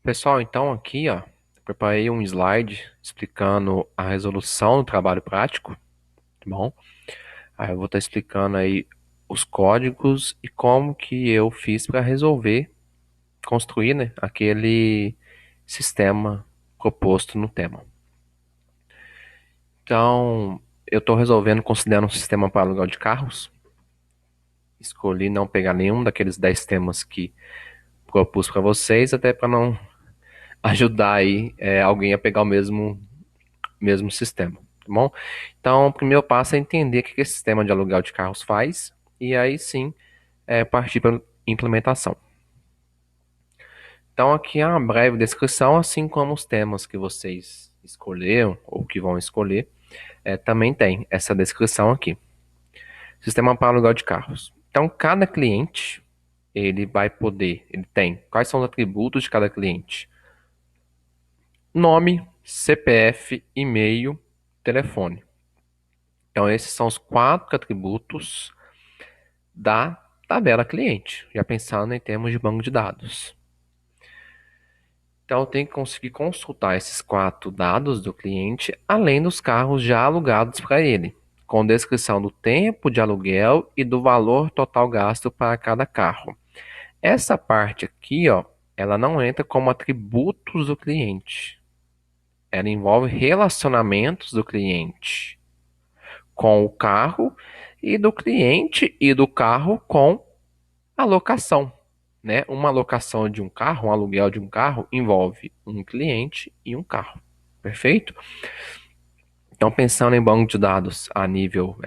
Pessoal, então aqui, ó, preparei um slide explicando a resolução do trabalho prático, tá bom? Aí eu vou estar explicando aí os códigos e como que eu fiz para resolver, construir, né, aquele sistema proposto no tema. Então, eu estou resolvendo considerando um sistema para aluguel de carros. Escolhi não pegar nenhum daqueles 10 temas que propus para vocês, até para não ajudar aí alguém a pegar o mesmo sistema, tá bom? Então, o primeiro passo é entender o que esse sistema de aluguel de carros faz e aí sim partir para a implementação. Então, aqui é uma breve descrição, assim como os temas que vocês escolheram ou que vão escolher, também tem essa descrição aqui. Sistema para aluguel de carros. Então, cada cliente, ele tem, quais são os atributos de cada cliente? Nome, CPF, e-mail, telefone. Então, esses são os 4 atributos da tabela cliente, já pensando em termos de banco de dados. Então, eu tenho que conseguir consultar esses 4 dados do cliente, além dos carros já alugados para ele, com descrição do tempo de aluguel e do valor total gasto para cada carro. Essa parte aqui, ó, ela não entra como atributos do cliente. Ela envolve relacionamentos do cliente com o carro e do cliente e do carro com a locação, né? Uma locação de um carro, um aluguel de um carro, envolve um cliente e um carro. Perfeito? Então, pensando em banco de dados a nível,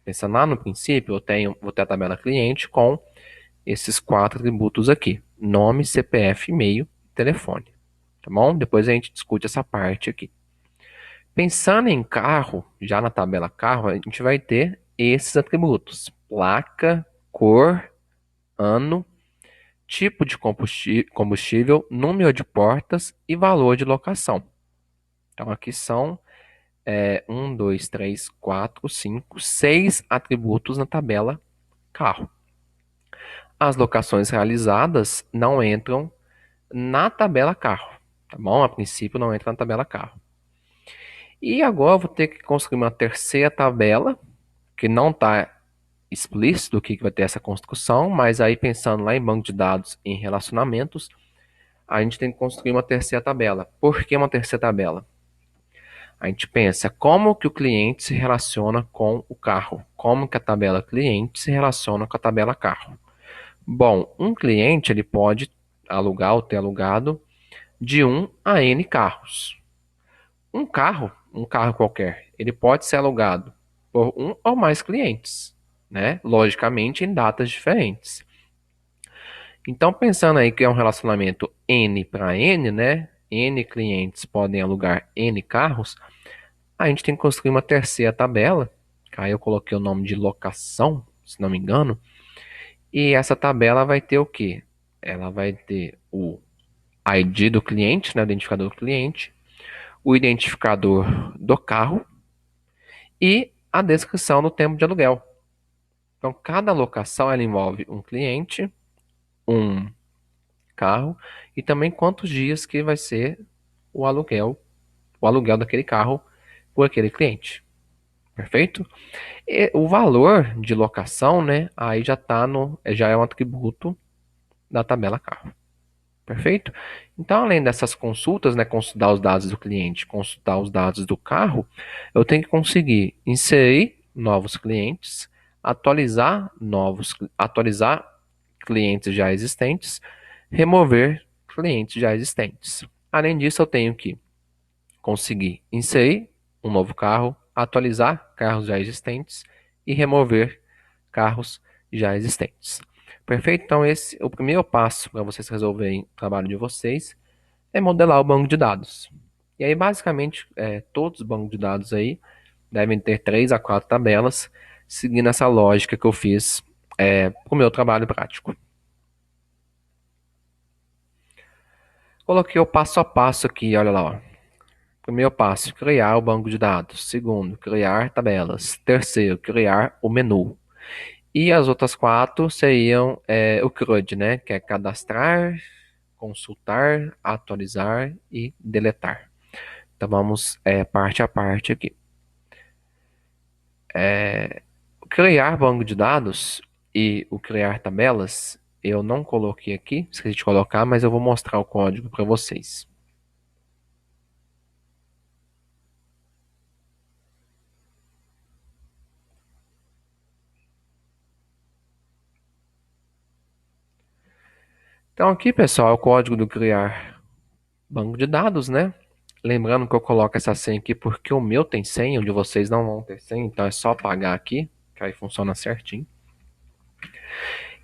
pensando lá no princípio, vou ter a tabela cliente com esses 4 atributos aqui: nome, CPF, e-mail, telefone. Tá bom? Depois a gente discute essa parte aqui. Pensando em carro, já na tabela carro, a gente vai ter esses atributos: placa, cor, ano, tipo de combustível, número de portas e valor de locação. Então, aqui são 1, 2, 3, 4, 5, 6 atributos na tabela carro. As locações realizadas não entram na tabela carro, tá bom? A princípio não entra na tabela carro. E agora eu vou ter que construir uma terceira tabela, que não está explícito o que vai ter essa construção, mas aí pensando lá em banco de dados em relacionamentos, a gente tem que construir uma terceira tabela. Por que uma terceira tabela? A gente pensa como que o cliente se relaciona com o carro, como que a tabela cliente se relaciona com a tabela carro. Bom, um cliente ele pode alugar ou ter alugado de 1 a N carros. Um carro qualquer, ele pode ser alugado por um ou mais clientes, né? Logicamente em datas diferentes. Então, pensando aí que é um relacionamento N para N, né? N clientes podem alugar N carros. A gente tem que construir uma terceira tabela. Aí eu coloquei o nome de locação, se não me engano. E essa tabela vai ter o quê? Ela vai ter o ID do cliente, né? O identificador do cliente, o identificador do carro e a descrição do tempo de aluguel. Então, cada locação ela envolve um cliente, um carro e também quantos dias que vai ser o aluguel daquele carro por aquele cliente. Perfeito? E o valor de locação, né, aí já é um atributo da tabela carro. Perfeito? Então, além dessas consultas, né, consultar os dados do cliente, consultar os dados do carro, eu tenho que conseguir inserir novos clientes, atualizar clientes já existentes, remover clientes já existentes. Além disso, eu tenho que conseguir inserir um novo carro, atualizar carros já existentes e remover carros já existentes. Perfeito? Então, esse é o primeiro passo para vocês resolverem o trabalho de vocês, é modelar o banco de dados. E aí, basicamente, todos os bancos de dados aí devem ter 3 a 4 tabelas, seguindo essa lógica que eu fiz para o meu trabalho prático. Coloquei o passo a passo aqui, olha lá, ó. Primeiro passo, criar o banco de dados. Segundo, criar tabelas. Terceiro, criar o menu. E as outras 4 seriam o CRUD, né? Que é cadastrar, consultar, atualizar e deletar. Então vamos parte a parte aqui. O criar banco de dados e o criar tabelas, eu não coloquei aqui, esqueci de colocar, mas eu vou mostrar o código para vocês. Então aqui, pessoal, é o código do criar banco de dados, né? Lembrando que eu coloco essa senha aqui porque o meu tem senha, o de vocês não vão ter senha, então é só apagar aqui, que aí funciona certinho.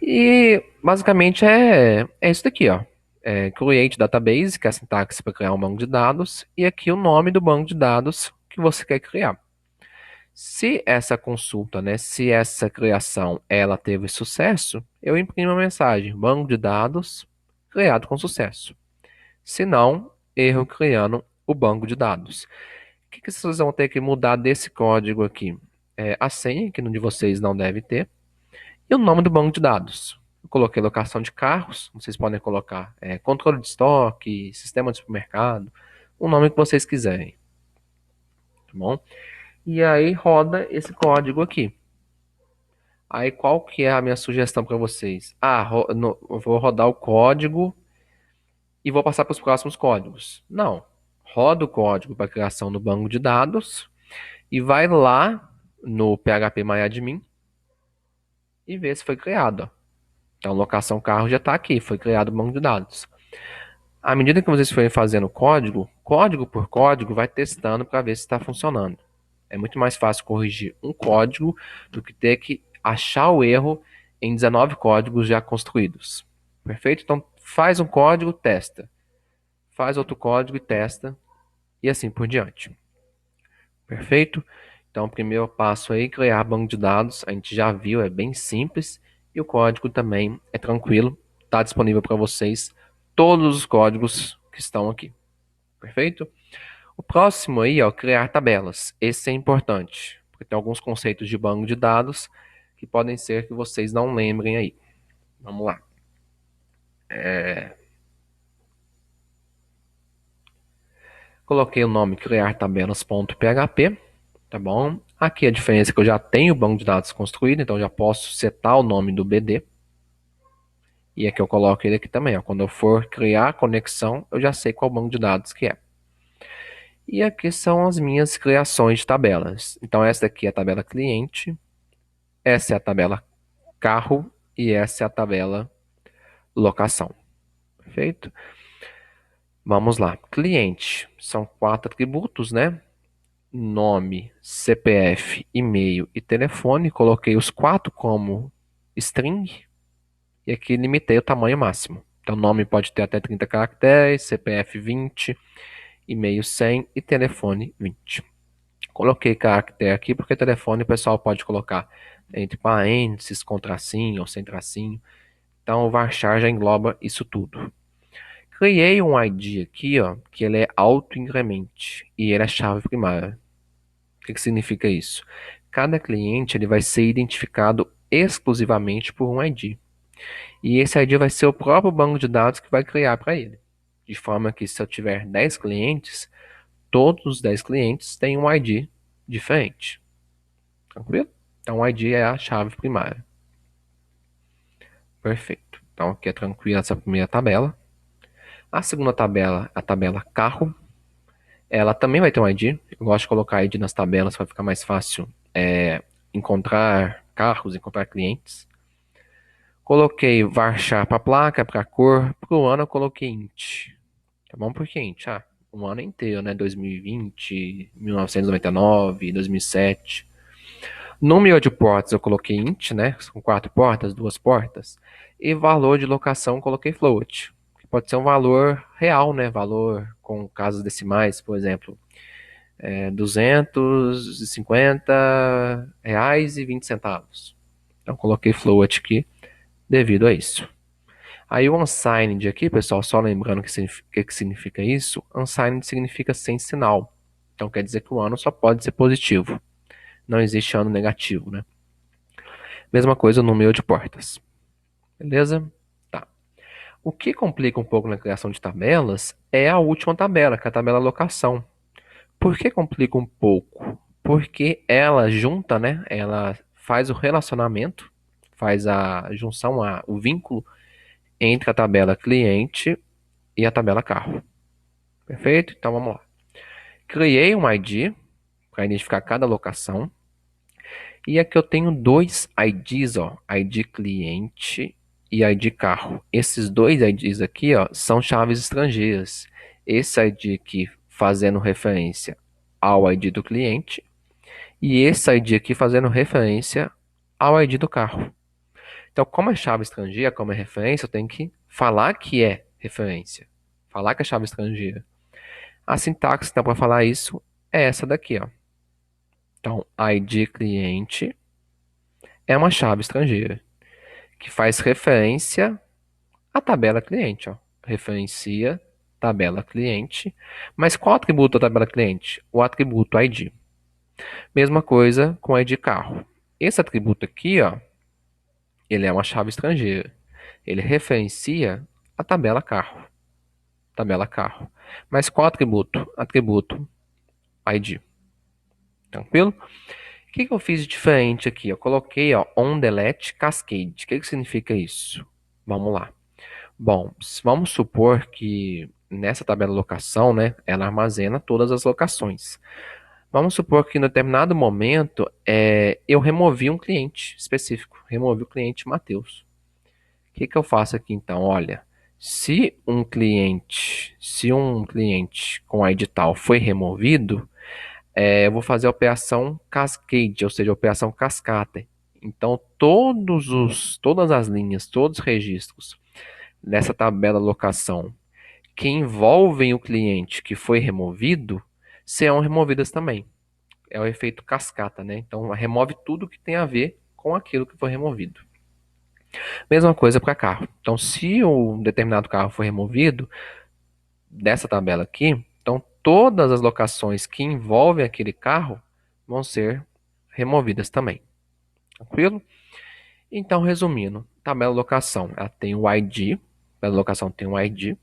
E basicamente é isso daqui, ó. Create database, que é a sintaxe para criar um banco de dados, e aqui o nome do banco de dados que você quer criar. Se essa consulta, né, se essa criação, ela teve sucesso, eu imprimo a mensagem, banco de dados criado com sucesso. Se não, erro criando o banco de dados. O que vocês vão ter que mudar desse código aqui? A senha, que no de vocês não deve ter, e o nome do banco de dados. Eu coloquei locação de carros, vocês podem colocar controle de estoque, sistema de supermercado, o nome que vocês quiserem. Tá bom? E aí roda esse código aqui. Aí qual que é a minha sugestão para vocês? Eu vou rodar o código e vou passar para os próximos códigos. Não. Roda o código para criação do banco de dados e vai lá no phpMyAdmin e vê se foi criado. Ó. Então, locação carro já está aqui, foi criado o banco de dados. À medida que vocês forem fazendo código, código por código, vai testando para ver se está funcionando. É muito mais fácil corrigir um código do que ter que achar o erro em 19 códigos já construídos. Perfeito? Então, faz um código, testa. Faz outro código e testa. E assim por diante. Perfeito? Então, o primeiro passo aí, criar banco de dados. A gente já viu, é bem simples. E o código também é tranquilo. Está disponível para vocês todos os códigos que estão aqui. Perfeito? O próximo aí, ó, criar tabelas. Esse é importante, porque tem alguns conceitos de banco de dados que podem ser que vocês não lembrem aí. Vamos lá. Coloquei o nome criar tabelas.php, tá bom? Aqui a diferença é que eu já tenho o banco de dados construído, então eu já posso setar o nome do BD. E aqui eu coloco ele aqui também, ó. Quando eu for criar a conexão, eu já sei qual banco de dados que é. E aqui são as minhas criações de tabelas. Então essa aqui é a tabela cliente, essa é a tabela carro e essa é a tabela locação. Perfeito? Vamos lá. Cliente são 4 atributos, né? Nome, CPF, e-mail e telefone. Coloquei os 4 como string e aqui limitei o tamanho máximo. Então, nome pode ter até 30 caracteres, CPF 20, e-mail 100 e telefone 20. Coloquei caractere aqui porque telefone o pessoal pode colocar entre parênteses, com tracinho ou sem tracinho. Então, o varchar já engloba isso tudo. Criei um ID aqui, ó, que ele é auto-incremente e ele é chave primária. O que significa isso? Cada cliente ele vai ser identificado exclusivamente por um ID. E esse ID vai ser o próprio banco de dados que vai criar para ele. De forma que se eu tiver 10 clientes, todos os 10 clientes têm um ID diferente. Tranquilo? Então o ID é a chave primária. Perfeito. Então aqui é tranquila essa primeira tabela. A segunda tabela é a tabela carro. Ela também vai ter um ID. Eu gosto de colocar ID nas tabelas para ficar mais fácil encontrar carros, encontrar clientes. Coloquei varchar para placa, para cor. Para o ano eu coloquei int. Tá bom? Por que int? Um ano inteiro, né? 2020, 1999, 2007. Número de portas eu coloquei int, né? São 4 portas, 2 portas. E valor de locação eu coloquei float. Que pode ser um valor real, né? Valor com casas decimais, por exemplo. R$ 250,20. Então coloquei float aqui devido a isso. Aí o unsigned aqui, pessoal, só lembrando que significa isso, unsigned significa sem sinal. Então quer dizer que o ano só pode ser positivo. Não existe ano negativo, né? Mesma coisa no número de portas. Beleza? Tá. O que complica um pouco na criação de tabelas é a última tabela, que é a tabela locação. Por que complica um pouco? Porque ela junta, né? Ela faz o relacionamento, faz a junção, o vínculo entre a tabela cliente e a tabela carro. Perfeito? Então vamos lá. Criei um ID para identificar cada locação. E aqui eu tenho dois IDs, ó, ID cliente e ID carro. Esses dois IDs aqui, ó, são chaves estrangeiras. Esse ID aqui fazendo referência ao ID do cliente e esse ID aqui fazendo referência ao ID do carro. Então, como é chave estrangeira, como é referência, eu tenho que falar que é referência, falar que é chave estrangeira. A sintaxe, então, para falar isso é essa daqui, ó. Então, ID cliente é uma chave estrangeira que faz referência à tabela cliente, ó. Referencia tabela cliente. Mas qual atributo da tabela cliente? O atributo ID. Mesma coisa com ID carro. Esse atributo aqui, ó, ele é uma chave estrangeira. Ele referencia a tabela carro. Tabela carro. Mas qual atributo? Atributo ID. Tranquilo? O que eu fiz de diferente aqui? Eu coloquei ó, on delete cascade. O que significa isso? Vamos lá. Bom, vamos supor que nessa tabela locação, né, ela armazena todas as locações. Vamos supor que em determinado momento eu removi um cliente específico, removi o cliente Matheus. O que eu faço aqui então? Olha, se um cliente com a edital foi removido, eu vou fazer a operação cascade, ou seja, a operação cascata. Então, todas as linhas, todos os registros nessa tabela locação que envolvem o cliente que foi removido, serão removidas também. É o efeito cascata, né? Então, remove tudo que tem a ver com aquilo que foi removido. Mesma coisa para carro. Então, se um determinado carro foi removido dessa tabela aqui, então todas as locações que envolvem aquele carro vão ser removidas também. Tranquilo? Então, resumindo, tabela locação, ela tem o ID, a tabela locação tem o ID,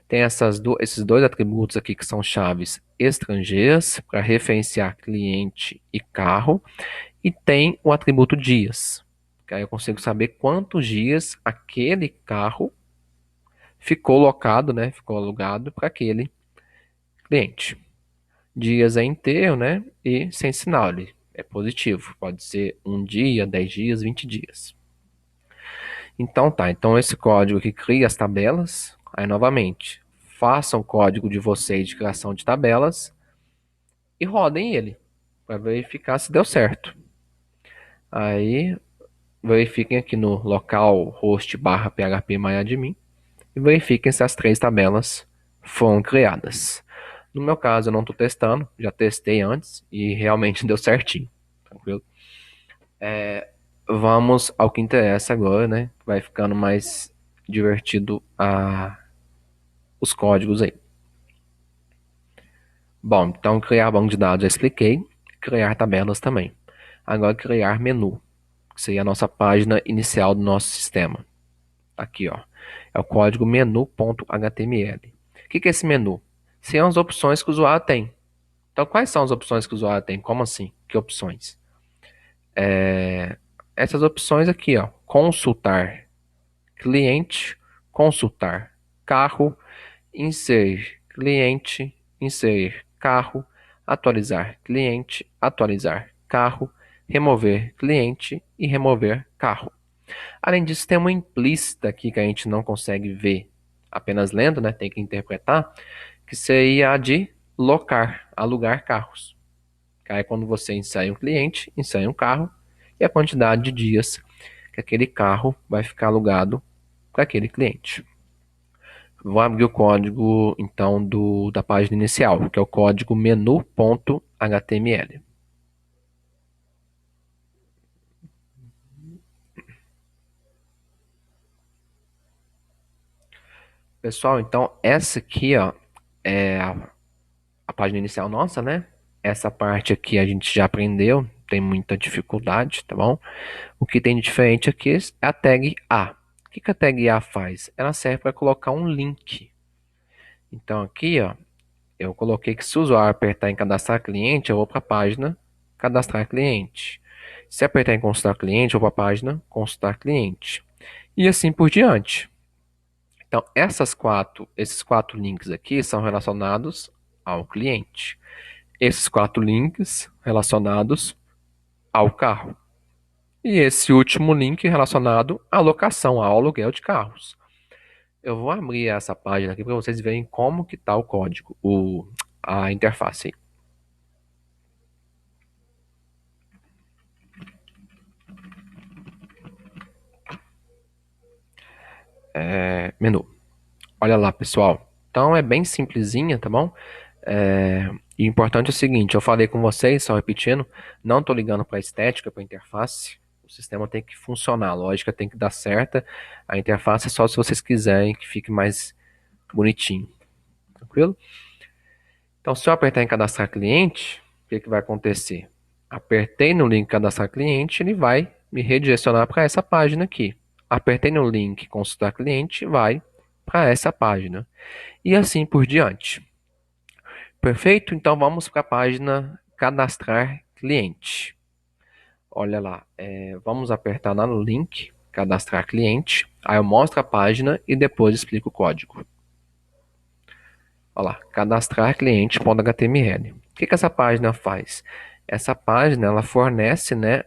tem esses dois atributos aqui que são chaves estrangeiras para referenciar cliente e carro, e tem o atributo dias, que aí eu consigo saber quantos dias aquele carro ficou locado, né, ficou alugado para aquele cliente. Dias é inteiro, né, e sem sinal, ele é positivo, pode ser 1 dia, 10 dias, 20 dias. Então tá, então esse código que cria as tabelas, aí novamente, façam o código de vocês de criação de tabelas e rodem ele para verificar se deu certo. Aí verifiquem aqui no local host barra php myadmin e verifiquem se as três tabelas foram criadas. No meu caso, eu não estou testando, já testei antes e realmente deu certinho. Tranquilo? Vamos ao que interessa agora, né? Vai ficando mais divertido os códigos aí. Bom, então criar banco de dados já expliquei, criar tabelas também. Agora criar menu, que seria a nossa página inicial do nosso sistema. Aqui, ó, é o código menu.html. O que é esse menu? São as opções que o usuário tem. Então, quais são as opções que o usuário tem? Como assim? Que opções? Essas opções aqui, ó, consultar cliente, consultar carro, inserir cliente, inserir carro, atualizar cliente, atualizar carro, remover cliente e remover carro. Além disso, tem uma implícita aqui que a gente não consegue ver apenas lendo, né? Tem que interpretar, que seria a de locar, alugar carros. Que aí é quando você insere um cliente, insere um carro e a quantidade de dias que aquele carro vai ficar alugado para aquele cliente. Vou abrir o código, então, da página inicial, que é o código menu.html. Pessoal, então, essa aqui, ó, é a página inicial nossa, né? Essa parte aqui a gente já aprendeu, tem muita dificuldade, tá bom? O que tem de diferente aqui é a tag A. que a tag A faz? Ela serve para colocar um link. Então aqui, ó, eu coloquei que se o usuário apertar em cadastrar cliente, eu vou para a página cadastrar cliente. Se apertar em consultar cliente, eu vou para a página consultar cliente. E assim por diante. Então, esses quatro links aqui são relacionados ao cliente. Esses quatro links relacionados ao carro. E esse último link relacionado à locação, ao aluguel de carros. Eu vou abrir essa página aqui para vocês verem como que está o código, a interface. Menu. Olha lá, pessoal. Então é bem simplesinha, tá bom? E o importante é o seguinte, eu falei com vocês, só repetindo, não estou ligando para a estética, para a interface. O sistema tem que funcionar, a lógica tem que dar certa. A interface é só se vocês quiserem que fique mais bonitinho. Tranquilo? Então, se eu apertar em cadastrar cliente, o que vai acontecer? Apertei no link cadastrar cliente, ele vai me redirecionar para essa página aqui. Apertei no link consultar cliente, vai para essa página. E assim por diante. Perfeito? Então vamos para a página cadastrar cliente. Olha lá, vamos apertar lá no link cadastrar cliente. Aí eu mostro a página e depois explico o código. Olha lá, cadastrar cliente.html. O que essa página faz? Essa página ela fornece, né,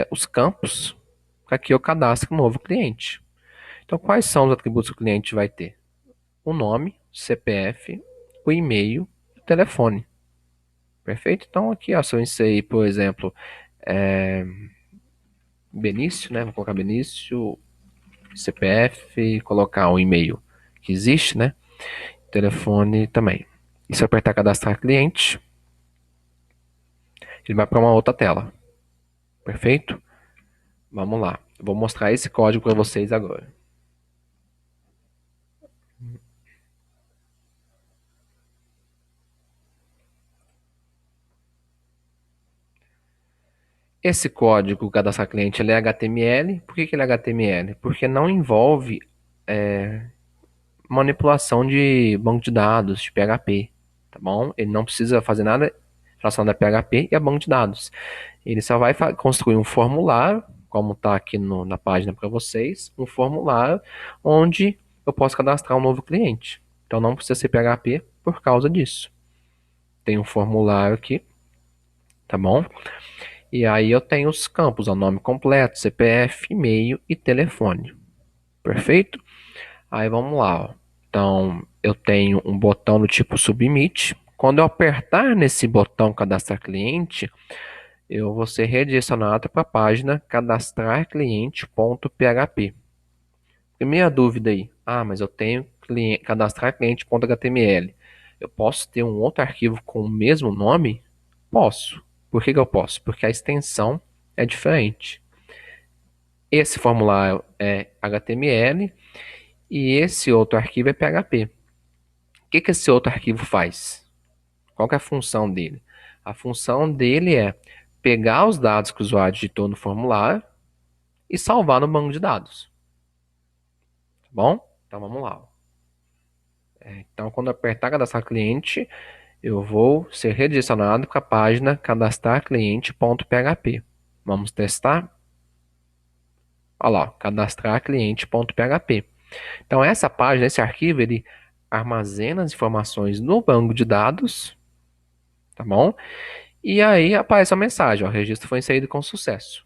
os campos para que eu cadastre um novo cliente. Então, quais são os atributos que o cliente vai ter? O nome, CPF, o e-mail e o telefone. Perfeito? Então, aqui, ó, se eu inserir, por exemplo, Benício, né? Vou colocar Benício, CPF, colocar o e-mail que existe, né? Telefone também. E se eu apertar cadastrar cliente, ele vai para uma outra tela. Perfeito? Vamos lá. Eu vou mostrar esse código para vocês agora. Esse código cadastrar cliente ele é HTML. Por que ele é HTML? Porque não envolve manipulação de banco de dados, de PHP, tá bom? Ele não precisa fazer nada relacionado a PHP e a banco de dados. Ele só vai construir um formulário, como está aqui na página para vocês, um formulário onde eu posso cadastrar um novo cliente. Então não precisa ser PHP por causa disso. Tem um formulário aqui, tá bom? E aí eu tenho os campos, o nome completo, CPF, e-mail e telefone. Perfeito? Aí vamos lá, ó. Então, eu tenho um botão do tipo Submit. Quando eu apertar nesse botão Cadastrar Cliente, eu vou ser redirecionado para a página cadastrarcliente.php. Primeira dúvida aí. Ah, mas eu tenho cadastrarcliente.html. Eu posso ter um outro arquivo com o mesmo nome? Posso. Por que eu posso? Porque a extensão é diferente. Esse formulário é HTML e esse outro arquivo é PHP. O que esse outro arquivo faz? Qual que é a função dele? A função dele é pegar os dados que o usuário digitou no formulário e salvar no banco de dados. Tá bom? Então vamos lá. Então quando eu apertar cadastrar cliente, eu vou ser redirecionado para a página cadastrarcliente.php. Vamos testar? Olha lá, cadastrarcliente.php. Então essa página, esse arquivo, ele armazena as informações no banco de dados, tá bom? E aí aparece a mensagem, ó, o registro foi inserido com sucesso.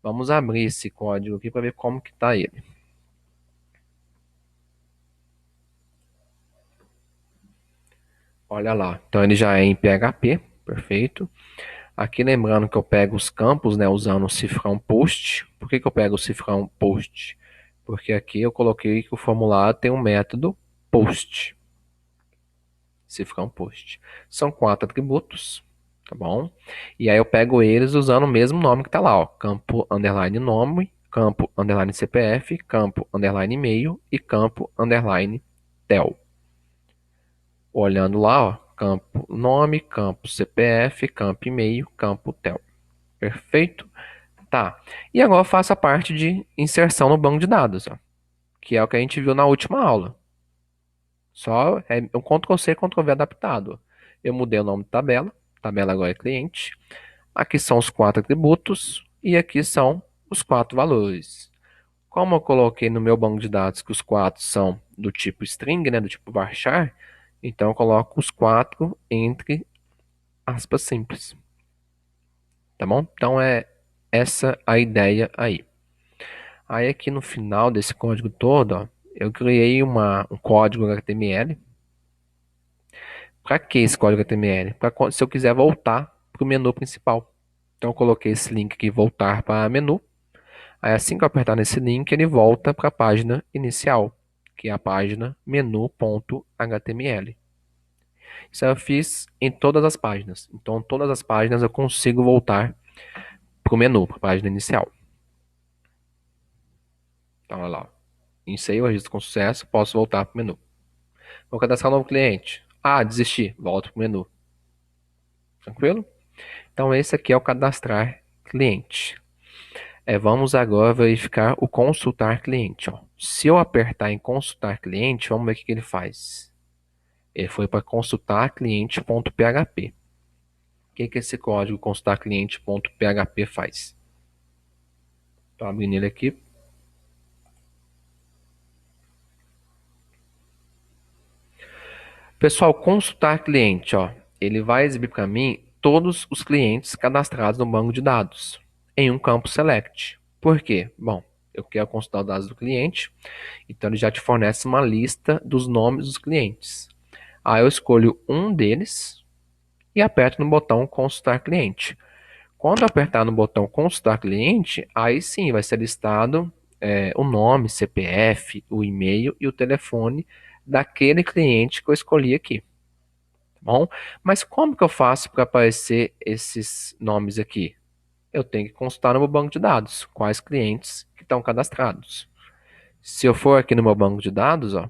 Vamos abrir esse código aqui para ver como que está ele. Olha lá, então ele já é em PHP, perfeito. Aqui lembrando que eu pego os campos, né, usando o cifrão post. Por que eu pego o cifrão post? Porque aqui eu coloquei que o formulário tem um método post. Cifrão post. São 4 atributos, tá bom? E aí eu pego eles usando o mesmo nome que tá lá, ó. Campo underline nome, campo underline CPF, campo underline e-mail e campo underline tel. Olhando lá, ó, campo nome, campo CPF, campo e-mail, campo tel. Perfeito? Tá. E agora eu faço a parte de inserção no banco de dados, ó. que é o que a gente viu na última aula. Só é um Ctrl+C, Ctrl+V adaptado. Eu mudei o nome da tabela, tabela agora é cliente. Aqui são os 4 atributos e aqui são os 4 valores. Como eu coloquei no meu banco de dados que os 4 são do tipo string, né, do tipo varchar, então eu coloco os 4 entre aspas simples. Tá bom? Então é essa a ideia aí. Aí aqui no final desse código todo, ó, eu criei um código HTML. Para que esse código HTML? Para se eu quiser voltar para o menu principal. Então eu coloquei esse link aqui, voltar para menu. Aí assim que eu apertar nesse link, ele volta para a página inicial, que é a página menu.html. Isso eu fiz em todas as páginas. Então todas as páginas eu consigo voltar para o menu, para a página inicial. Então olha lá. Iniciei o registro com sucesso, posso voltar para o menu. Vou cadastrar um novo cliente. Ah, desisti. Volto para o menu. Tranquilo? Então esse aqui é o cadastrar cliente. Vamos agora verificar o consultar cliente. Ó. Se eu apertar em consultar cliente, vamos ver o que ele faz. Ele foi para consultar cliente.php. O que esse código consultar cliente.php faz? Estou abrindo ele aqui. Pessoal, consultar cliente, ó, ele vai exibir para mim todos os clientes cadastrados no banco de dados em um campo select. Por quê? Bom, eu quero consultar os dados do cliente, então ele já te fornece uma lista dos nomes dos clientes. Aí eu escolho um deles e aperto no botão consultar cliente. Quando eu apertar no botão consultar cliente, aí sim vai ser listado o nome, CPF, o e-mail e o telefone daquele cliente que eu escolhi aqui. Tá bom? Mas como que eu faço para aparecer esses nomes aqui? Eu tenho que consultar no meu banco de dados, quais clientes que estão cadastrados. Se eu for aqui no meu banco de dados, ó,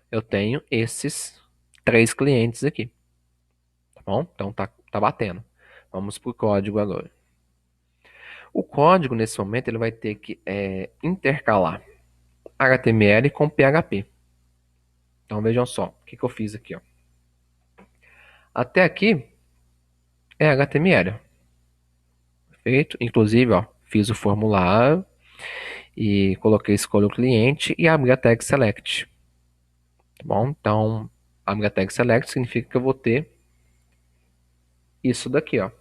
eu tenho esses 3 clientes aqui. Tá bom? Então tá batendo. Vamos para o código agora. O código, nesse momento, ele vai ter que intercalar HTML com PHP. Então vejam só, o que eu fiz aqui. Ó. Até aqui é HTML. Feito. Inclusive, ó, fiz o formulário e coloquei escolha o cliente e abri a tag select. Tá bom? Então, abrir a tag select significa que eu vou ter isso daqui, ó.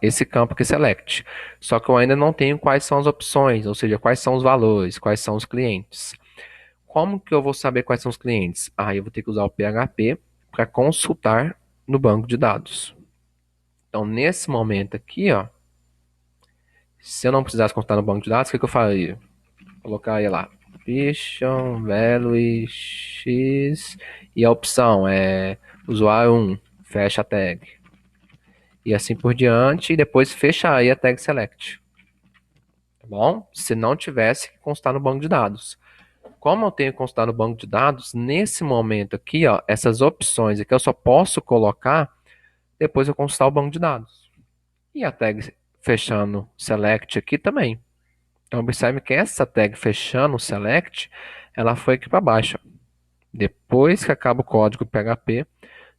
Esse campo aqui select. Só que eu ainda não tenho quais são as opções, ou seja, quais são os valores, quais são os clientes. Como que eu vou saber quais são os clientes? Eu vou ter que usar o PHP para consultar no banco de dados. Então, nesse momento aqui, ó, se eu não precisasse consultar no banco de dados, o que eu faria? Colocar aí lá, Vision, Value, X, e a opção é usuário 1, fecha a tag. E assim por diante, e depois fecha aí a tag select. Tá bom? Se não tivesse que constar no banco de dados. Como eu tenho que constar no banco de dados, nesse momento aqui, ó, essas opções aqui eu só posso colocar depois eu constar o banco de dados. E a tag fechando select aqui também. Então observe que essa tag fechando select, ela foi aqui para baixo. Depois que acaba o código PHP,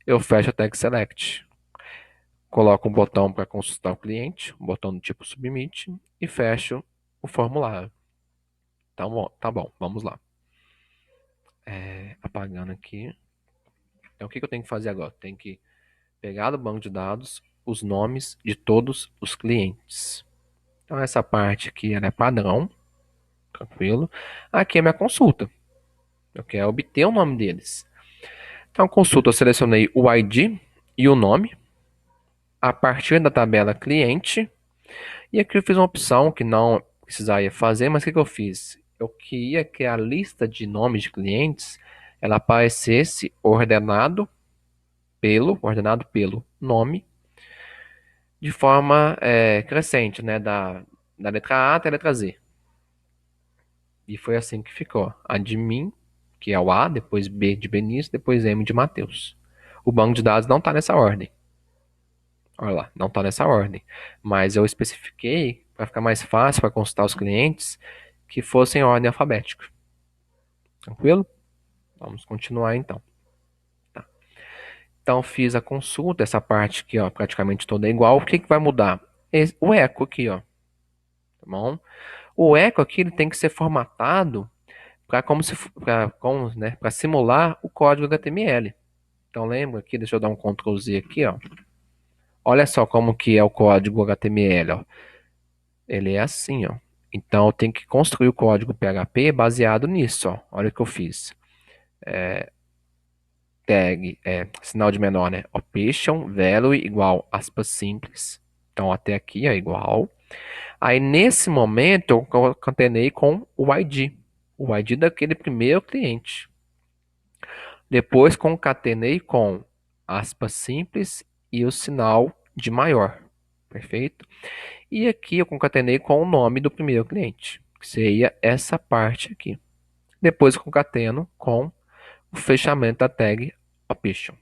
eu fecho a tag select. Coloco um botão para consultar o cliente, um botão do tipo submit e fecho o formulário. Tá bom, vamos lá. Apagando aqui. Então o que eu tenho que fazer agora? Tenho que pegar do banco de dados os nomes de todos os clientes. Então essa parte aqui ela é padrão, tranquilo. Aqui é minha consulta. Eu quero obter o nome deles. Então consulta, eu selecionei o ID e o nome a partir da tabela cliente. E aqui eu fiz uma opção que não precisaria fazer, mas o que eu fiz? Eu queria que a lista de nomes de clientes ela aparecesse ordenado pelo nome, de forma crescente, né, da letra A até a letra Z. E foi assim que ficou. Admin, que é o A, depois B de Benício, depois M de Mateus. O banco de dados não está nessa ordem. Olha lá, não está nessa ordem. Mas eu especifiquei, para ficar mais fácil para consultar os clientes, que fossem em ordem alfabética. Tranquilo? Vamos continuar então. Tá. Então, fiz a consulta, essa parte aqui, ó, praticamente toda é igual. O que que vai mudar? O eco aqui, ó. Tá bom? O eco aqui ele tem que ser formatado para como se para como, né, para simular o código HTML. Então lembra aqui, deixa eu dar um Ctrl Z aqui, ó. Olha só como que é o código HTML, ó. Ele é assim, ó. Então eu tenho que construir o código PHP baseado nisso, ó. Olha o que eu fiz. Tag, sinal de menor, né? Option, value igual aspas simples. Então até aqui é igual. Aí nesse momento eu concatenei com o ID daquele primeiro cliente. Depois concatenei com aspas simples e o sinal de maior. Perfeito? E aqui eu concatenei com o nome do primeiro cliente, que seria essa parte aqui. Depois concateno com o fechamento da tag option.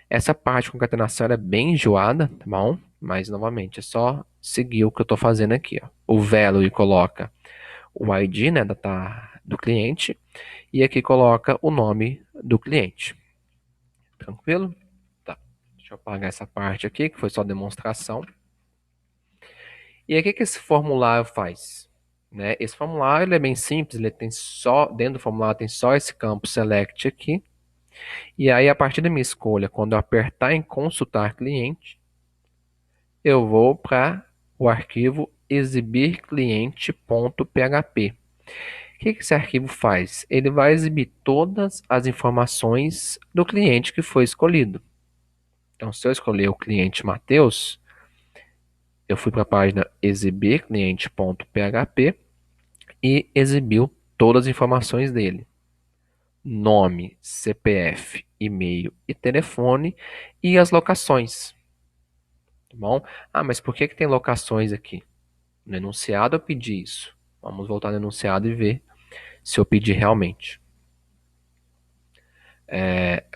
Essa parte de concatenação é bem enjoada, tá bom? Mas novamente é só seguir o que eu estou fazendo aqui. Ó. O value coloca o ID, né, do cliente e aqui coloca o nome do cliente. Tranquilo? Tá. Deixa eu apagar essa parte aqui, que foi só demonstração. E aí, o que esse formulário faz? Né? Esse formulário ele é bem simples, ele tem só, dentro do formulário tem só esse campo select aqui. E aí, a partir da minha escolha, quando eu apertar em consultar cliente, eu vou para o arquivo exibir cliente.php. O que esse arquivo faz? Ele vai exibir todas as informações do cliente que foi escolhido. Então, se eu escolher o cliente Mateus, eu fui para a página exibir cliente.php e exibiu todas as informações dele. Nome, CPF, e-mail e telefone e as locações. Tá bom? Ah, mas por que tem locações aqui? No enunciado eu pedi isso. Vamos voltar no enunciado e ver se eu pedi realmente.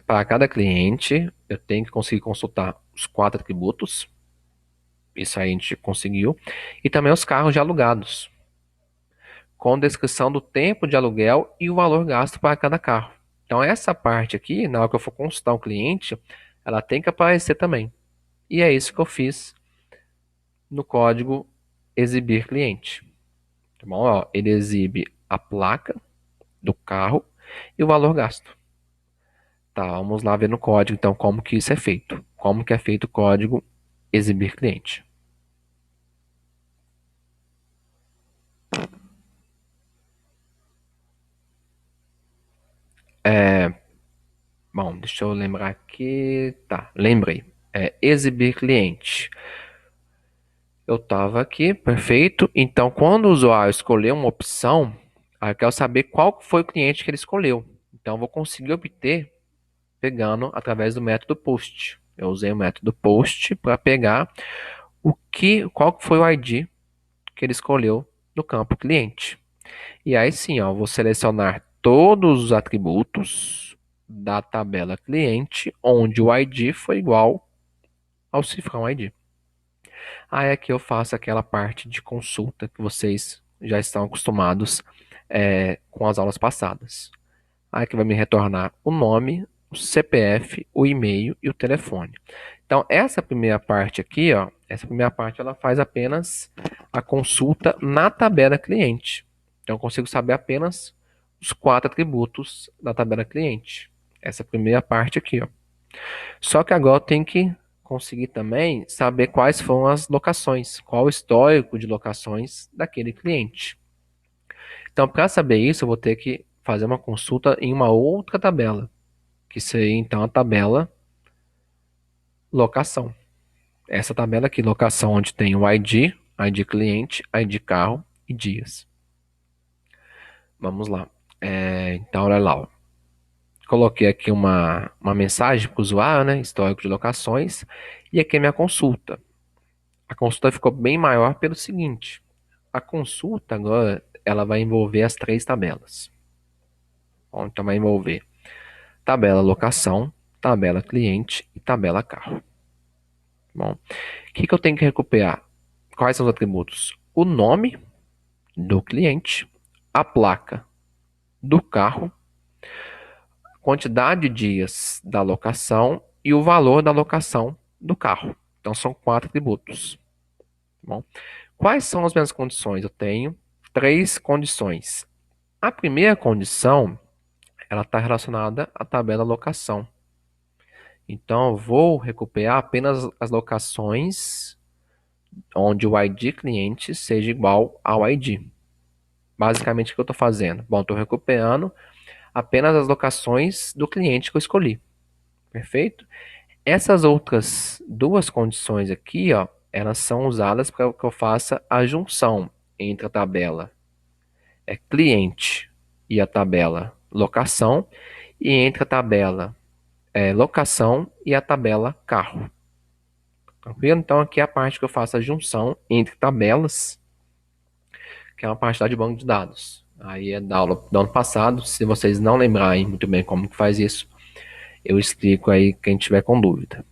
Para cada cliente, eu tenho que conseguir consultar os 4 atributos. Isso aí a gente conseguiu. E também os carros já alugados, com descrição do tempo de aluguel e o valor gasto para cada carro. Então, essa parte aqui, na hora que eu for consultar um cliente, ela tem que aparecer também. E é isso que eu fiz no código exibir cliente. Tá bom? Ó, ele exibe a placa do carro e o valor gasto. Tá, vamos lá ver no código, então, como que isso é feito. Como que é feito o código exibir cliente. Bom, deixa eu lembrar aqui. Tá, lembrei. Exibir cliente. Eu estava aqui, perfeito. Então, quando o usuário escolher uma opção, aí eu quero saber qual foi o cliente que ele escolheu. Então, eu vou conseguir obter pegando através do método post. Eu usei o método post para pegar qual foi o ID que ele escolheu no campo cliente. E aí sim, ó, eu vou selecionar todos os atributos da tabela cliente, onde o ID foi igual ao cifrão ID. Aí aqui eu faço aquela parte de consulta que vocês já estão acostumados com as aulas passadas. Aí aqui vai me retornar o nome, o CPF, o e-mail e o telefone. Então, essa primeira parte aqui, ó, essa primeira parte ela faz apenas a consulta na tabela cliente. Então, eu consigo saber apenas os 4 atributos da tabela cliente. Essa primeira parte aqui, ó. Só que agora eu tenho que conseguir também saber quais foram as locações, qual o histórico de locações daquele cliente. Então, para saber isso, eu vou ter que fazer uma consulta em uma outra tabela, que seria então a tabela locação. Essa tabela aqui, locação, onde tem o ID, ID cliente, ID carro e dias. Vamos lá. Então, olha lá. Ó. Coloquei aqui uma mensagem para o usuário, né? Histórico de locações. E aqui é minha consulta. A consulta ficou bem maior pelo seguinte. A consulta agora, ela vai envolver as 3 tabelas. Bom, então vai envolver tabela locação, tabela cliente e tabela carro. Bom, o que eu tenho que recuperar? Quais são os atributos? O nome do cliente, a placa do carro, quantidade de dias da locação e o valor da locação do carro. Então são 4 atributos. Tá bom? Quais são as minhas condições? Eu tenho 3 condições. A primeira condição, ela está relacionada à tabela locação. Então, eu vou recuperar apenas as locações onde o ID cliente seja igual ao ID. Basicamente, o que eu estou fazendo? Bom, estou recuperando apenas as locações do cliente que eu escolhi. Perfeito? Essas outras 2 condições aqui, ó, elas são usadas para que eu faça a junção entre a tabela cliente e a tabela locação, e entre a tabela locação e a tabela carro. Tranquilo? Então aqui é a parte que eu faço a junção entre tabelas, que é uma parte lá de banco de dados. Aí é da aula do ano passado, se vocês não lembrarem muito bem como que faz isso, eu explico aí quem tiver com dúvida.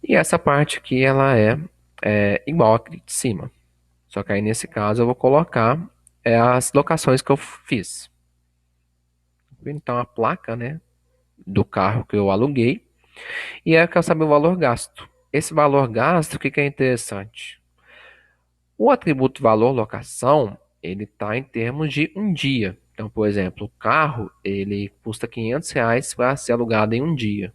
E essa parte aqui, ela é igual aqui de cima. Só que aí nesse caso eu vou colocar as locações que eu fiz. Então a placa, né, do carro que eu aluguei. E aí eu quero saber o valor gasto. Esse valor gasto, o que que é interessante? O atributo valor locação, ele está em termos de um dia. Então, por exemplo, o carro, ele custa R$ 500 para ser alugado em um dia.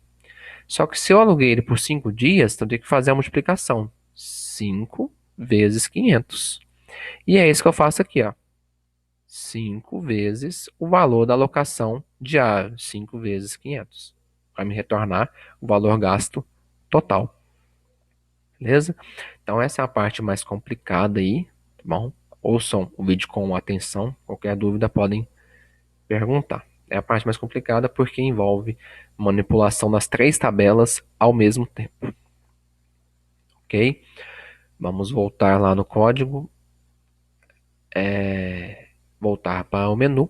Só que se eu aluguei ele por 5 dias, então eu tenho que fazer a multiplicação. 5 vezes 500. E é isso que eu faço aqui, ó. 5 vezes o valor da locação diária. 5 vezes 500. Vai me retornar o valor gasto total. Beleza? Então essa é a parte mais complicada aí, tá bom? Ouçam o vídeo com atenção. Qualquer dúvida podem perguntar. É a parte mais complicada porque envolve manipulação das 3 tabelas ao mesmo tempo. Ok? Vamos voltar lá no código. Voltar para o menu.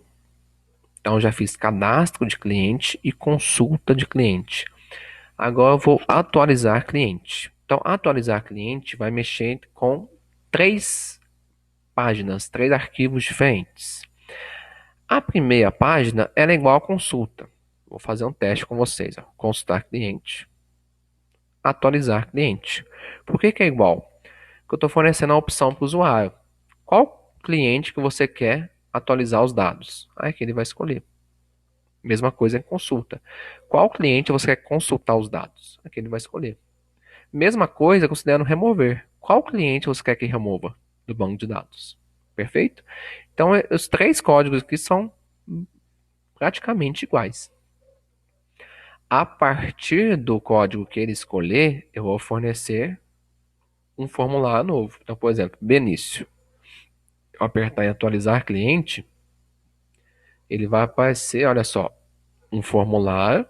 Então já fiz cadastro de cliente e consulta de cliente. Agora eu vou atualizar cliente. Então atualizar cliente vai mexer com 3 páginas, 3 arquivos diferentes. A primeira página ela é igual à consulta. Vou fazer um teste com vocês. Ó. Consultar cliente, atualizar cliente. Por que que é igual? Porque eu estou fornecendo a opção para o usuário. Qual cliente que você quer atualizar os dados? Aí que ele vai escolher. Mesma coisa em consulta. Qual cliente você quer consultar os dados? Aqui ele vai escolher. Mesma coisa considerando remover. Qual cliente você quer que remova do banco de dados? Perfeito? Então, os 3 códigos aqui são praticamente iguais. A partir do código que ele escolher, eu vou fornecer um formulário novo. Então, por exemplo, Benício. Eu apertar em atualizar cliente, ele vai aparecer, olha só, um formulário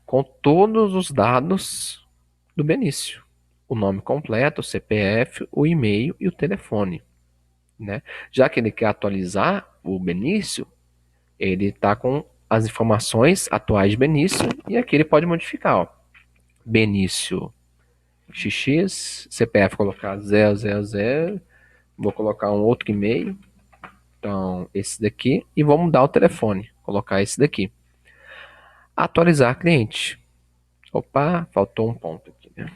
com todos os dados do Benício. O nome completo, o CPF, o e-mail e o telefone. Né? Já que ele quer atualizar o Benício, ele está com as informações atuais de Benício e aqui ele pode modificar. Ó. Benício XX, CPF colocar 000, vou colocar um outro e-mail, então esse daqui, e vou mudar o telefone, colocar esse daqui. Atualizar cliente. Opa, faltou um ponto aqui, né?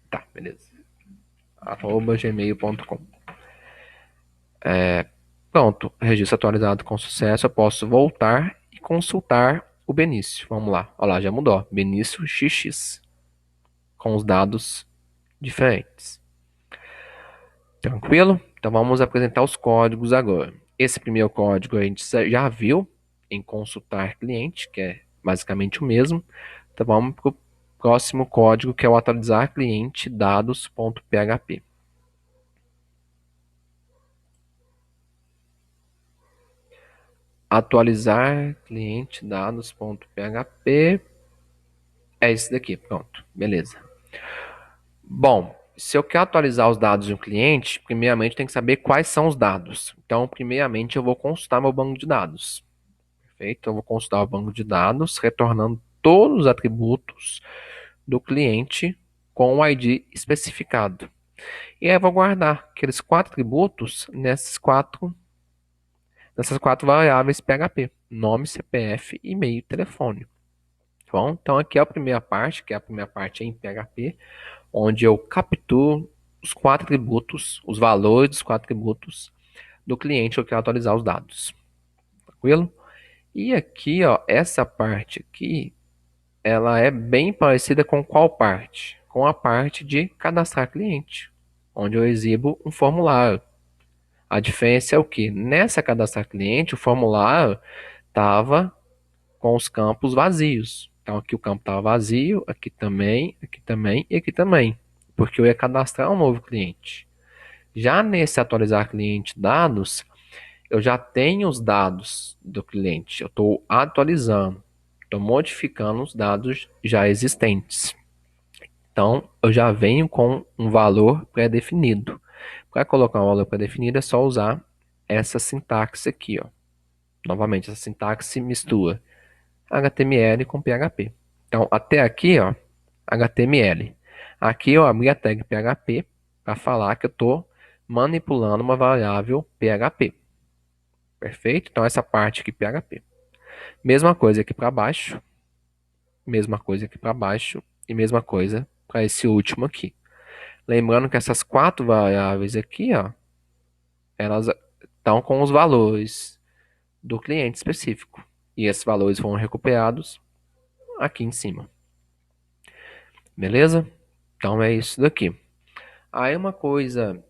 Tá, beleza. @gmail.com. Pronto, registro atualizado com sucesso. Eu posso voltar e consultar o Benício. Vamos lá. Olha lá, já mudou. Benício XX. Com os dados diferentes. Tranquilo? Então vamos apresentar os códigos agora. Esse primeiro código a gente já viu em consultar cliente, que é basicamente o mesmo. Então vamos para o próximo código, que é o atualizar cliente dados.php. Atualizar cliente dados.php é esse daqui, pronto, beleza. Bom, se eu quero atualizar os dados de um cliente, primeiramente tem que saber quais são os dados. Então, primeiramente eu vou consultar meu banco de dados. Perfeito? Eu vou consultar o banco de dados, retornando todos os atributos do cliente com o ID especificado. E aí eu vou guardar aqueles quatro atributos nessas quatro variáveis PHP: nome, CPF, e-mail e telefone. Tá bom? Então aqui é a primeira parte, que é a primeira parte em PHP, onde eu capturo os quatro atributos, os valores dos quatro atributos do cliente que eu quero atualizar os dados. Tranquilo? E aqui, ó, essa parte aqui, ela é bem parecida com qual parte? Com a parte de cadastrar cliente, onde eu exibo um formulário. A diferença é o que? Nessa cadastrar cliente, o formulário estava com os campos vazios. Então aqui o campo estava vazio, aqui também e aqui também, porque eu ia cadastrar um novo cliente. Já nesse atualizar cliente dados, eu já tenho os dados do cliente, eu estou atualizando, estou modificando os dados já existentes. Então, eu já venho com um valor pré-definido. Para colocar um valor pré-definido, é só usar essa sintaxe aqui, ó. Novamente, essa sintaxe mistura HTML com PHP. Então, até aqui, ó, HTML. Aqui eu abri a tag PHP para falar que eu estou manipulando uma variável PHP. Perfeito? Então, essa parte aqui, PHP. Mesma coisa aqui para baixo, mesma coisa aqui para baixo e mesma coisa para esse último aqui. Lembrando que essas quatro variáveis aqui, ó, elas estão com os valores do cliente específico. E esses valores foram recuperados aqui em cima. Beleza? Então é isso daqui. Aí uma coisa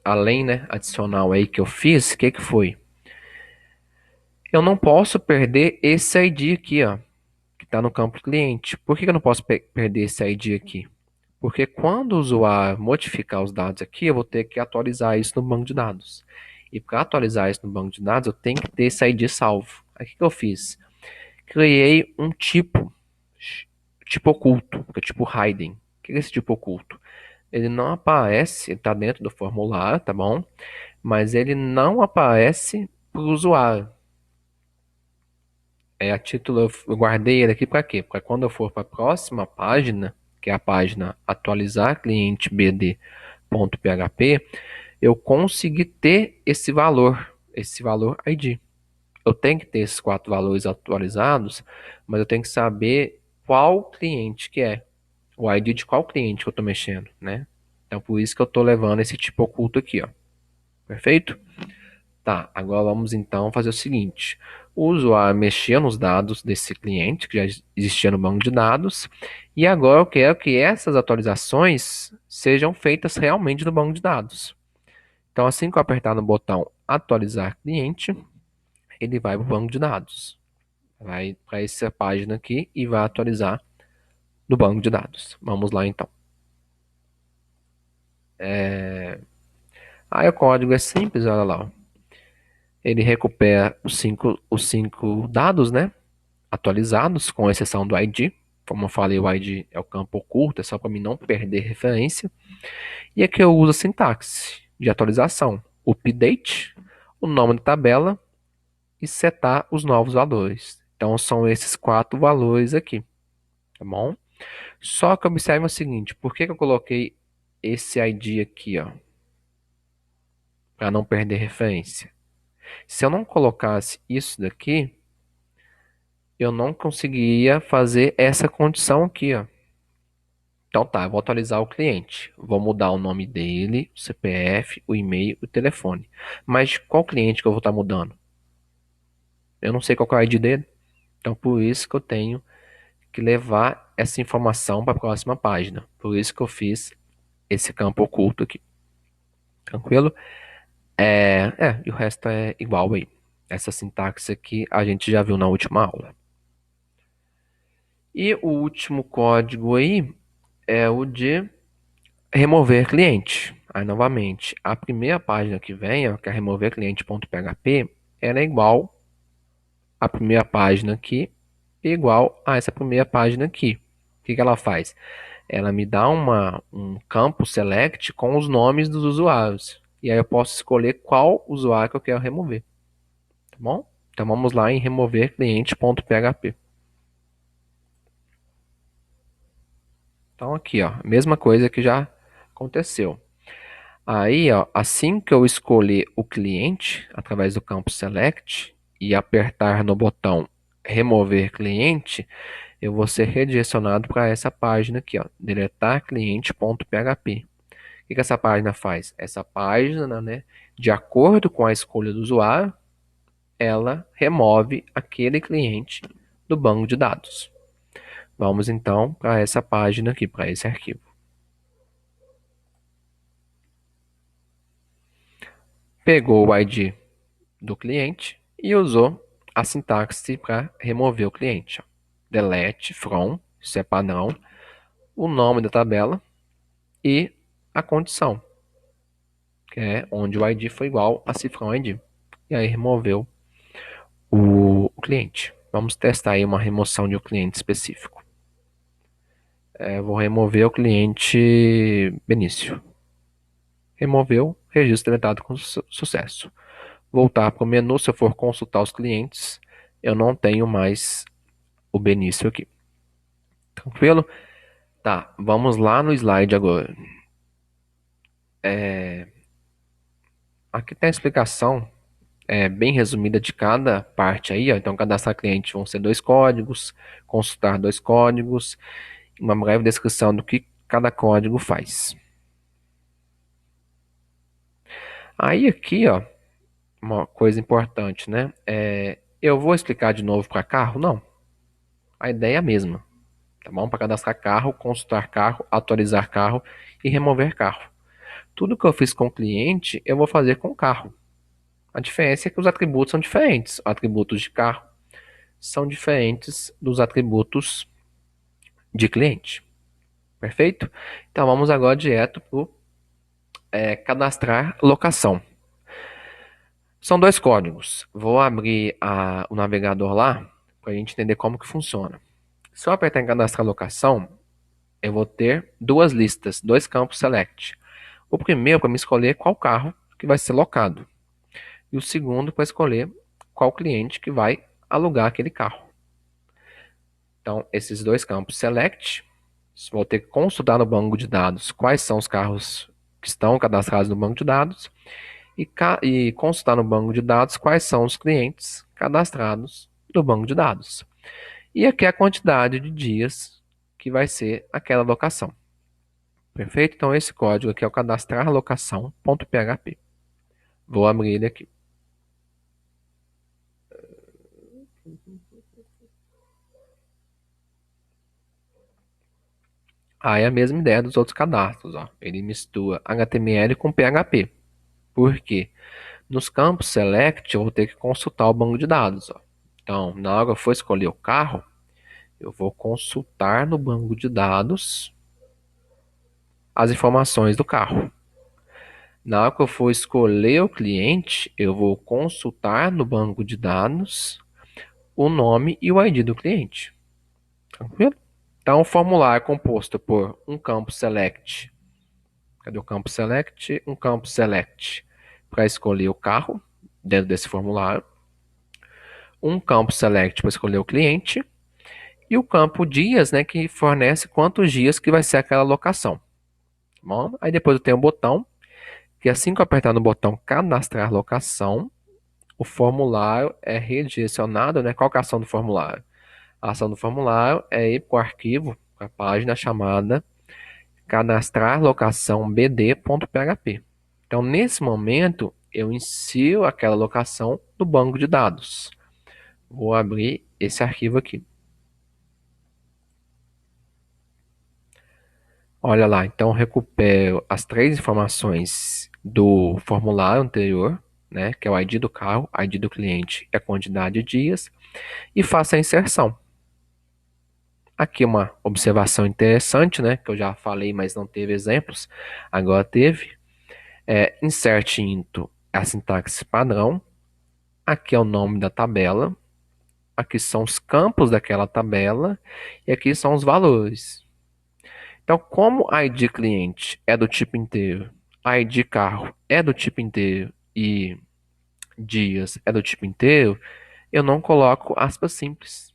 além, né, adicional aí que eu fiz, o que que foi? Eu não posso perder esse ID aqui, ó, que está no campo cliente. Por que eu não posso perder esse ID aqui? Porque quando o usuário modificar os dados aqui, eu vou ter que atualizar isso no banco de dados. E para atualizar isso no banco de dados, eu tenho que ter esse ID salvo. Aí o que eu fiz? Criei um tipo oculto, que é o tipo hidden. O que é esse tipo oculto? Ele não aparece, está dentro do formulário, tá bom? Mas ele não aparece para o usuário. A título, eu guardei ele aqui para quê? Para quando eu for para a próxima página, que é a página atualizar cliente bd.php, eu conseguir ter esse valor ID. Eu tenho que ter esses quatro valores atualizados, mas eu tenho que saber qual cliente que é, o ID de qual cliente que eu estou mexendo, né? Então, por isso que eu estou levando esse tipo oculto aqui, ó. Perfeito? Tá, agora vamos então fazer o seguinte. O usuário mexia nos dados desse cliente, que já existia no banco de dados, e agora eu quero que essas atualizações sejam feitas realmente no banco de dados. Então, assim que eu apertar no botão atualizar cliente, ele vai para o banco de dados. Vai para essa página aqui e vai atualizar no banco de dados. Vamos lá então. Aí o código é simples, olha lá. Ele recupera os cinco dados, né? Atualizados, com exceção do ID. Como eu falei, o ID é o campo oculto, é só para mim não perder referência. E aqui eu uso a sintaxe de atualização: update, o nome da tabela e setar os novos valores. Então são esses quatro valores aqui, tá bom? Só que observe o seguinte: por que eu coloquei esse ID aqui, ó, para não perder referência? Se eu não colocasse isso daqui, eu não conseguiria fazer essa condição aqui, ó. Então tá, eu vou atualizar o cliente. Vou mudar o nome dele, o CPF, o e-mail, o telefone. Mas qual cliente que eu vou estar mudando? Eu não sei qual é o ID dele. Então por isso que eu tenho que levar essa informação para a próxima página. Por isso que eu fiz esse campo oculto aqui. Tranquilo? E o resto é igual aí. Essa sintaxe aqui a gente já viu na última aula. E o último código aí é o de remover cliente. Aí, novamente, a primeira página que vem, ó, que é remover cliente.php, ela é igual à primeira página aqui e igual a essa primeira página aqui. O que que ela faz? Ela me dá um campo select com os nomes dos usuários. E aí eu posso escolher qual usuário que eu quero remover. Tá bom? Então vamos lá em remover cliente.php. Então aqui, ó, mesma coisa que já aconteceu. Aí, ó, assim que eu escolher o cliente através do campo Select e apertar no botão Remover cliente, eu vou ser redirecionado para essa página aqui, ó, deletar cliente.php. O que que essa página faz? Essa página, né, de acordo com a escolha do usuário, ela remove aquele cliente do banco de dados. Vamos então para essa página aqui, para esse arquivo. Pegou o ID do cliente e usou a sintaxe para remover o cliente. Ó. Delete from, isso é padrão, o nome da tabela e a condição, que é onde o ID foi igual a cifrão ID. E aí removeu o cliente. Vamos testar aí uma remoção de um cliente específico. Vou remover o cliente Benício. Removeu, registro deletado com sucesso. Voltar para o menu, se eu for consultar os clientes, eu não tenho mais o Benício aqui. Tranquilo? Tá, vamos lá no slide agora. Aqui tem a explicação bem resumida de cada parte aí, ó. Então, cadastrar cliente vão ser 2 códigos, consultar 2 códigos, uma breve descrição do que cada código faz. Aí aqui, ó, uma coisa importante, né? Eu vou explicar de novo para carro? Não. A ideia é a mesma, tá bom? Para cadastrar carro, consultar carro, atualizar carro e remover carro. Tudo que eu fiz com o cliente, eu vou fazer com o carro. A diferença é que os atributos são diferentes. Atributos de carro são diferentes dos atributos de cliente. Perfeito? Então vamos agora direto para cadastrar locação. São 2 códigos. Vou abrir o navegador lá para a gente entender como que funciona. Se eu apertar em cadastrar locação, eu vou ter 2 listas, 2 campos select. O primeiro para me escolher qual carro que vai ser locado. E o segundo para escolher qual cliente que vai alugar aquele carro. Então, esses 2 campos select, vou ter que consultar no banco de dados quais são os carros que estão cadastrados no banco de dados e consultar no banco de dados quais são os clientes cadastrados no banco de dados. E aqui a quantidade de dias que vai ser aquela locação. Perfeito? Então, esse código aqui é o cadastrar locação.php. Vou abrir ele aqui. Aí a mesma ideia dos outros cadastros. Ó. Ele mistura HTML com PHP. Por quê? Nos campos select, eu vou ter que consultar o banco de dados. Ó. Então, na hora que eu for escolher o carro, eu vou consultar no banco de dados as informações do carro. Na hora que eu for escolher o cliente, eu vou consultar no banco de dados o nome e o ID do cliente. Tranquilo? Então, o formulário é composto por um campo select. Cadê o campo select? Um campo select para escolher o carro dentro desse formulário. Um campo select para escolher o cliente. E o campo dias, né, que fornece quantos dias que vai ser aquela locação. Bom, aí depois eu tenho um botão, que assim que eu apertar no botão cadastrar locação, o formulário é redirecionado, né? Qual que é a ação do formulário? A ação do formulário é ir para o arquivo, para a página chamada cadastrar locação bd.php. Então, nesse momento, eu insiro aquela locação no banco de dados. Vou abrir esse arquivo aqui. Olha lá, então eu recupero as 3 informações do formulário anterior, né, que é o ID do carro, ID do cliente e a quantidade de dias, e faço a inserção. Aqui uma observação interessante, né, que eu já falei, mas não teve exemplos, agora teve. Insert into é a sintaxe padrão, aqui é o nome da tabela, aqui são os campos daquela tabela, e aqui são os valores. Então, como ID cliente é do tipo inteiro, ID carro é do tipo inteiro e dias é do tipo inteiro, eu não coloco aspas simples.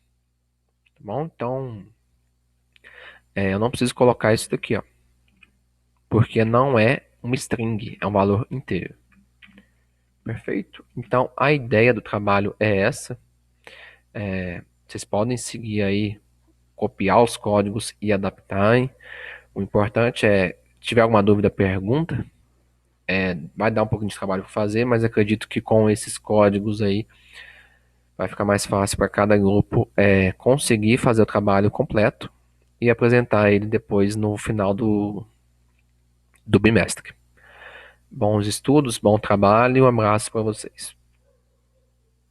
Tá bom? Então, eu não preciso colocar isso daqui, ó, porque não é uma string, é um valor inteiro. Perfeito? Então, a ideia do trabalho é essa. Vocês podem seguir aí, copiar os códigos e adaptarem. O importante é, se tiver alguma dúvida, pergunta. Vai dar um pouquinho de trabalho para fazer, mas acredito que com esses códigos aí vai ficar mais fácil para cada grupo conseguir fazer o trabalho completo e apresentar ele depois no final do bimestre. Bons estudos, bom trabalho e um abraço para vocês.